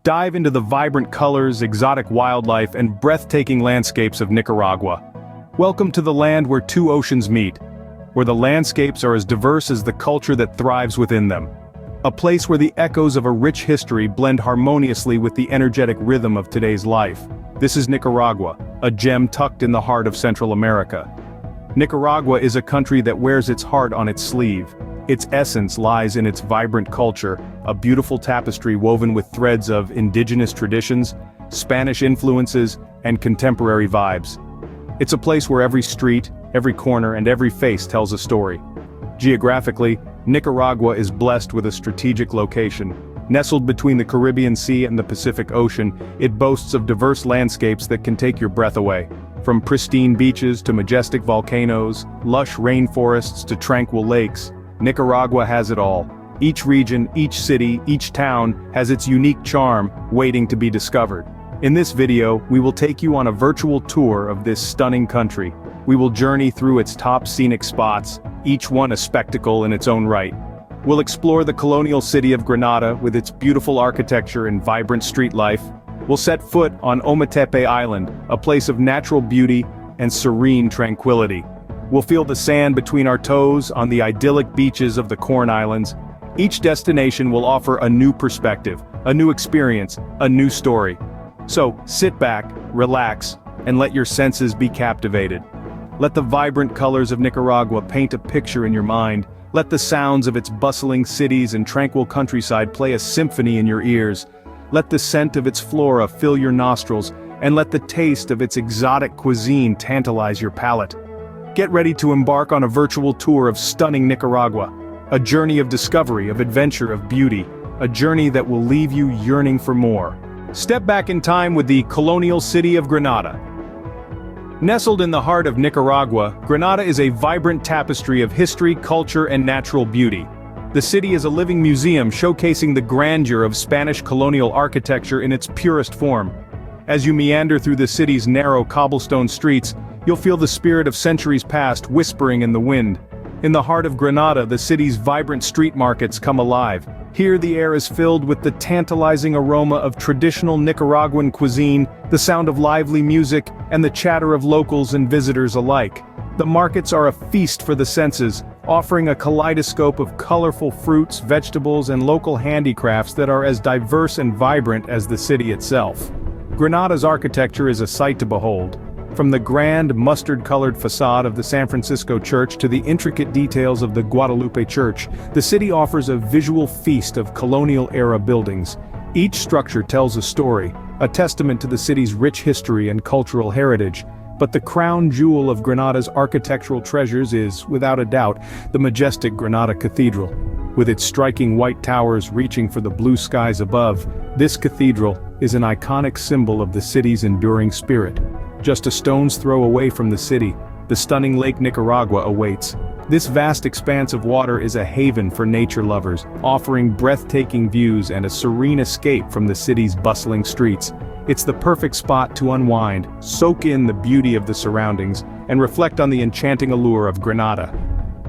Dive into the vibrant colors, exotic wildlife, and breathtaking landscapes of Nicaragua. Welcome to the land where two oceans meet, where the landscapes are as diverse as the culture that thrives within them. A place where the echoes of a rich history blend harmoniously with the energetic rhythm of today's life. This is Nicaragua, a gem tucked in the heart of Central America. Nicaragua is a country that wears its heart on its sleeve. Its essence lies in its vibrant culture, a beautiful tapestry woven with threads of indigenous traditions, Spanish influences, and contemporary vibes. It's a place where every street, every corner, and every face tells a story. Geographically, Nicaragua is blessed with a strategic location. Nestled between the Caribbean Sea and the Pacific Ocean, it boasts of diverse landscapes that can take your breath away. From pristine beaches to majestic volcanoes, lush rainforests to tranquil lakes, Nicaragua has it all. Each region, each city, each town has its unique charm waiting to be discovered. In this video, we will take you on a virtual tour of this stunning country. We will journey through its top scenic spots, each one a spectacle in its own right. We'll explore the colonial city of Granada with its beautiful architecture and vibrant street life. We'll set foot on Momotombo Island, a place of natural beauty and serene tranquility. We'll feel the sand between our toes on the idyllic beaches of the Corn Islands. Each destination will offer a new perspective, a new experience, a new story. So, sit back, relax, and let your senses be captivated. Let the vibrant colors of Nicaragua paint a picture in your mind. Let the sounds of its bustling cities and tranquil countryside play a symphony in your ears. Let the scent of its flora fill your nostrils, and let the taste of its exotic cuisine tantalize your palate. Get ready to embark on a virtual tour of stunning Nicaragua. A journey of discovery, of adventure, of beauty. A journey that will leave you yearning for more. Step back in time with the colonial city of Granada. Nestled in the heart of Nicaragua, Granada is a vibrant tapestry of history, culture, and natural beauty. The city is a living museum showcasing the grandeur of Spanish colonial architecture in its purest form. As you meander through the city's narrow cobblestone streets, you'll feel the spirit of centuries past whispering in the wind. In the heart of Granada, the city's vibrant street markets come alive. Here the air is filled with the tantalizing aroma of traditional Nicaraguan cuisine, the sound of lively music, and the chatter of locals and visitors alike. The markets are a feast for the senses, offering a kaleidoscope of colorful fruits, vegetables, and local handicrafts that are as diverse and vibrant as the city itself. Granada's architecture is a sight to behold. From the grand, mustard-colored facade of the San Francisco Church to the intricate details of the Guadalupe Church, the city offers a visual feast of colonial-era buildings. Each structure tells a story, a testament to the city's rich history and cultural heritage. But the crown jewel of Granada's architectural treasures is, without a doubt, the majestic Granada Cathedral. With its striking white towers reaching for the blue skies above, this cathedral is an iconic symbol of the city's enduring spirit. Just a stone's throw away from the city, the stunning Lake Nicaragua awaits. This vast expanse of water is a haven for nature lovers, offering breathtaking views and a serene escape from the city's bustling streets. It's the perfect spot to unwind, soak in the beauty of the surroundings, and reflect on the enchanting allure of Granada.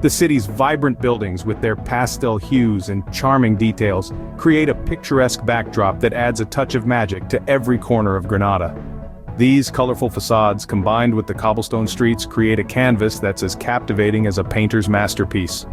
The city's vibrant buildings, with their pastel hues and charming details, create a picturesque backdrop that adds a touch of magic to every corner of Granada. These colorful facades, combined with the cobblestone streets, create a canvas that's as captivating as a painter's masterpiece.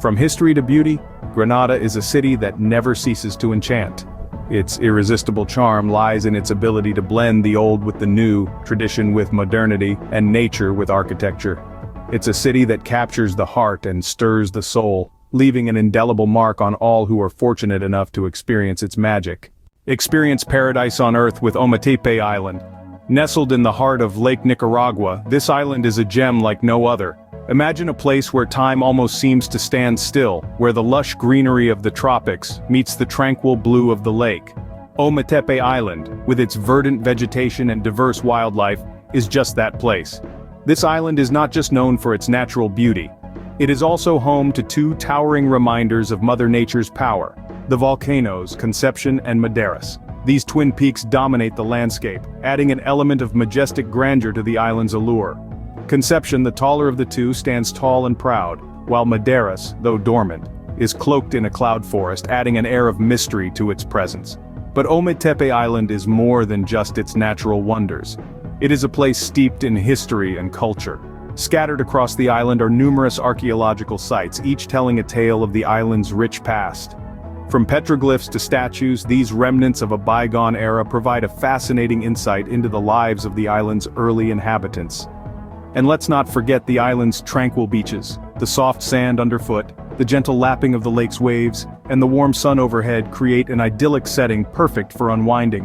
From history to beauty, Granada is a city that never ceases to enchant. Its irresistible charm lies in its ability to blend the old with the new, tradition with modernity, and nature with architecture. It's a city that captures the heart and stirs the soul, leaving an indelible mark on all who are fortunate enough to experience its magic. Experience paradise on earth with Momotombo Island. Nestled in the heart of Lake Nicaragua, this island is a gem like no other. Imagine a place where time almost seems to stand still, where the lush greenery of the tropics meets the tranquil blue of the lake. Momotombo Island, with its verdant vegetation and diverse wildlife, is just that place. This island is not just known for its natural beauty. It is also home to two towering reminders of Mother Nature's power: the volcanoes Conception and Madeiras. These twin peaks dominate the landscape, adding an element of majestic grandeur to the island's allure. Conception, the taller of the two, stands tall and proud, while Madeiras, though dormant, is cloaked in a cloud forest, adding an air of mystery to its presence. But Ometepe Island is more than just its natural wonders. It is a place steeped in history and culture. Scattered across the island are numerous archaeological sites, each telling a tale of the island's rich past. From petroglyphs to statues, these remnants of a bygone era provide a fascinating insight into the lives of the island's early inhabitants. And let's not forget the island's tranquil beaches. The soft sand underfoot, the gentle lapping of the lake's waves, and the warm sun overhead create an idyllic setting perfect for unwinding.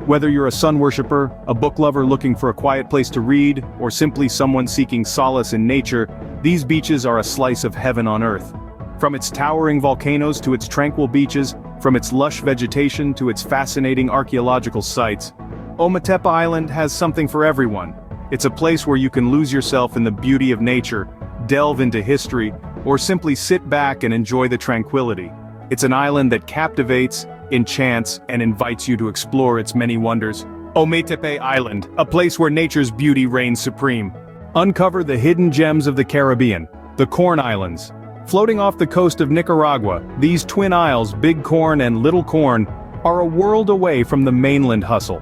Whether you're a sun worshipper, a book lover looking for a quiet place to read, or simply someone seeking solace in nature, these beaches are a slice of heaven on earth. From its towering volcanoes to its tranquil beaches, from its lush vegetation to its fascinating archaeological sites, Ometepe Island has something for everyone. It's a place where you can lose yourself in the beauty of nature, delve into history, or simply sit back and enjoy the tranquility. It's an island that captivates, enchants, and invites you to explore its many wonders. Ometepe Island, a place where nature's beauty reigns supreme. Uncover the hidden gems of the Caribbean, the Corn Islands. Floating off the coast of Nicaragua, these twin isles, Big Corn and Little Corn, are a world away from the mainland hustle.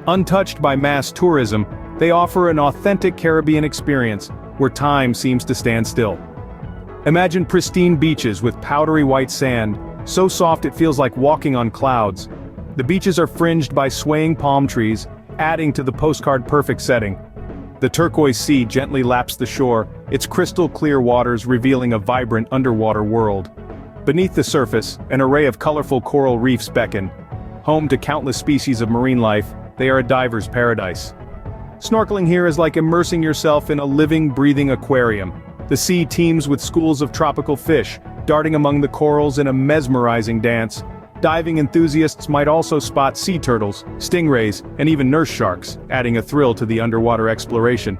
Untouched by mass tourism, they offer an authentic Caribbean experience, where time seems to stand still. Imagine pristine beaches with powdery white sand, so soft it feels like walking on clouds. The beaches are fringed by swaying palm trees, adding to the postcard-perfect setting. The turquoise sea gently laps the shore, its crystal-clear waters revealing a vibrant underwater world. Beneath the surface, an array of colorful coral reefs beckon. Home to countless species of marine life, they are a diver's paradise. Snorkeling here is like immersing yourself in a living, breathing aquarium. The sea teems with schools of tropical fish, darting among the corals in a mesmerizing dance. Diving enthusiasts might also spot sea turtles, stingrays, and even nurse sharks, adding a thrill to the underwater exploration.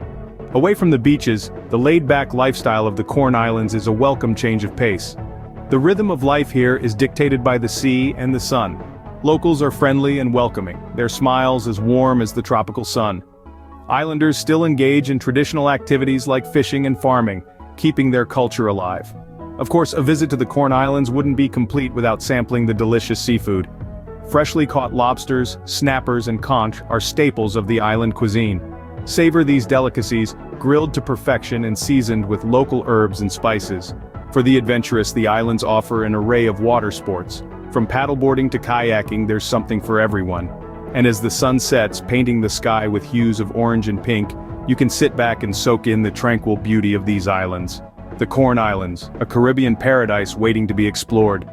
Away from the beaches, the laid-back lifestyle of the Corn Islands is a welcome change of pace. The rhythm of life here is dictated by the sea and the sun. Locals are friendly and welcoming, their smiles as warm as the tropical sun. Islanders still engage in traditional activities like fishing and farming, keeping their culture alive. Of course, a visit to the Corn Islands wouldn't be complete without sampling the delicious seafood. Freshly caught lobsters, snappers, and conch are staples of the island cuisine. Savor these delicacies, grilled to perfection and seasoned with local herbs and spices. For the adventurous, the islands offer an array of water sports. From paddleboarding to kayaking, there's something for everyone. And as the sun sets, painting the sky with hues of orange and pink, you can sit back and soak in the tranquil beauty of these islands. The Corn Islands, a Caribbean paradise waiting to be explored.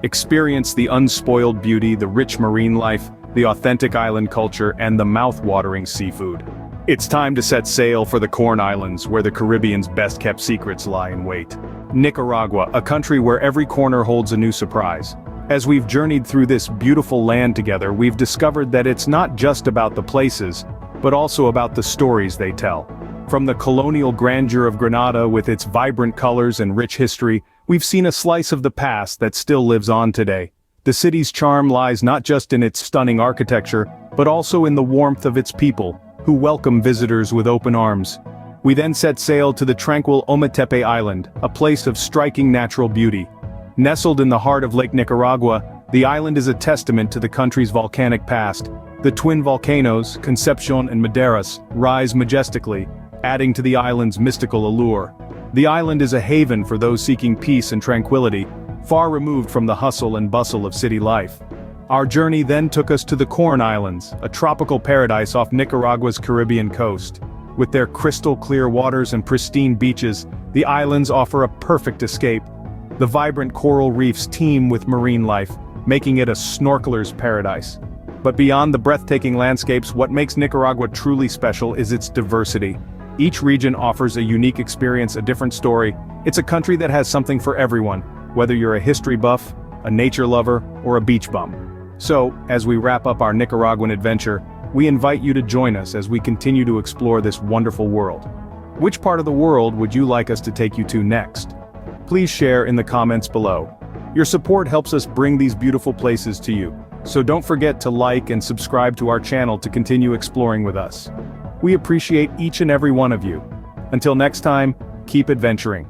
Experience the unspoiled beauty, the rich marine life, the authentic island culture, and the mouth-watering seafood. It's time to set sail for the Corn Islands, where the Caribbean's best-kept secrets lie in wait. Nicaragua, a country where every corner holds a new surprise. As we've journeyed through this beautiful land together, we've discovered that it's not just about the places, but also about the stories they tell. From the colonial grandeur of Granada with its vibrant colors and rich history, we've seen a slice of the past that still lives on today. The city's charm lies not just in its stunning architecture, but also in the warmth of its people, who welcome visitors with open arms. We then set sail to the tranquil Ometepe Island, a place of striking natural beauty. Nestled in the heart of Lake Nicaragua, the island is a testament to the country's volcanic past. The twin volcanoes, Concepcion and Madeiras, rise majestically, adding to the island's mystical allure. The island is a haven for those seeking peace and tranquility, far removed from the hustle and bustle of city life. Our journey then took us to the Corn Islands, a tropical paradise off Nicaragua's Caribbean coast. With their crystal-clear waters and pristine beaches, the islands offer a perfect escape. The vibrant coral reefs teem with marine life, making it a snorkeler's paradise. But beyond the breathtaking landscapes, what makes Nicaragua truly special is its diversity. Each region offers a unique experience, a different story. It's a country that has something for everyone, whether you're a history buff, a nature lover, or a beach bum. So, as we wrap up our Nicaraguan adventure, we invite you to join us as we continue to explore this wonderful world. Which part of the world would you like us to take you to next? Please share in the comments below. Your support helps us bring these beautiful places to you, so don't forget to like and subscribe to our channel to continue exploring with us. We appreciate each and every one of you. Until next time, keep adventuring.